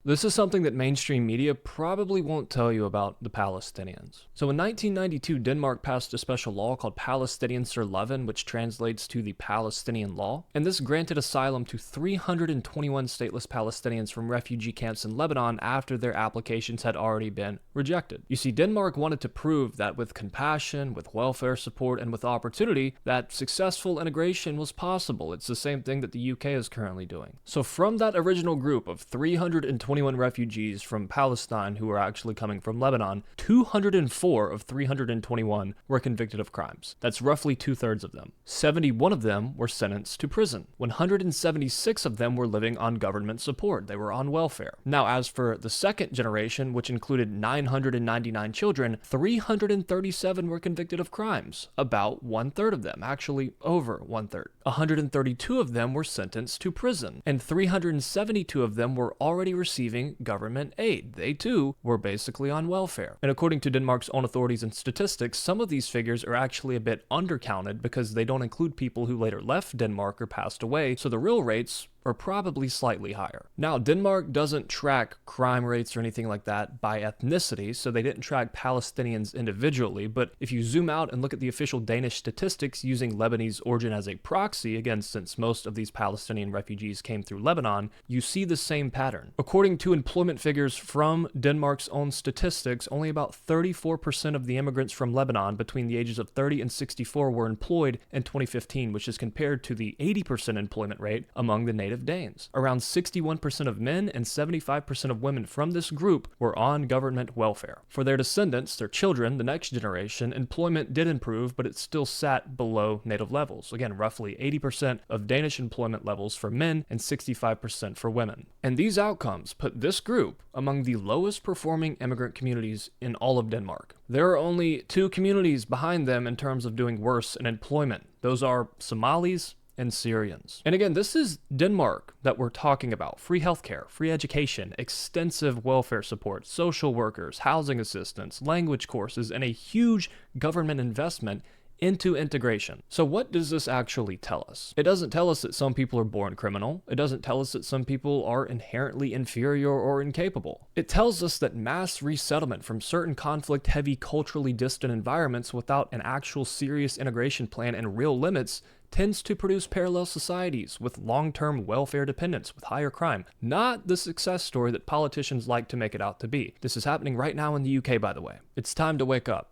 This is something that mainstream media probably won't tell you about the Palestinians. So in 1992, Denmark passed a special law called Palæstinenserloven, which translates to the Palestinian Law, and this granted asylum to 321 stateless Palestinians from refugee camps in Lebanon after their applications had already been rejected. You see, Denmark wanted to prove that with compassion, with welfare support, and with opportunity, that successful integration was possible. It's the same thing that the UK is currently doing. So from that original group of 321 refugees from Palestine who were actually coming from Lebanon, 204 of 321 were convicted of crimes. That's roughly 2/3 of them. 71 of them were sentenced to prison. 176 of them were living on government support. They were on welfare. Now, as for the second generation, which included 999 children, 337 were convicted of crimes. About 1/3 of them, actually over 1/3. 132 of them were sentenced to prison, and 372 of them were already receiving government aid. They too were basically on welfare. And according to Denmark's own authorities and statistics, some of these figures are actually a bit undercounted because they don't include people who later left Denmark or passed away, so the real rates are probably slightly higher. Now, Denmark doesn't track crime rates or anything like that by ethnicity, so they didn't track Palestinians individually, but if you zoom out and look at the official Danish statistics using Lebanese origin as a proxy, again, since most of these Palestinian refugees came through Lebanon, you see the same pattern. According to employment figures from Denmark's own statistics, only about 34% of the immigrants from Lebanon between the ages of 30 and 64 were employed in 2015, which is compared to the 80% employment rate among the native Danes. Around 61% of men and 75% of women from this group were on government welfare. For their descendants, their children, the next generation, employment did improve, but it still sat below native levels. Again, roughly 80% of Danish employment levels for men and 65% for women. And these outcomes put this group among the lowest performing immigrant communities in all of Denmark. There are only two communities behind them in terms of doing worse in employment. Those are Somalis and Syrians. And again, this is Denmark that we're talking about. Free healthcare, free education, extensive welfare support, social workers, housing assistance, language courses, and a huge government investment into integration. So what does this actually tell us? It doesn't tell us that some people are born criminal. It doesn't tell us that some people are inherently inferior or incapable. It tells us that mass resettlement from certain conflict-heavy, culturally distant environments without an actual serious integration plan and real limits tends to produce parallel societies with long-term welfare dependence, with higher crime. Not the success story that politicians like to make it out to be. This is happening right now in the UK, by the way. It's time to wake up.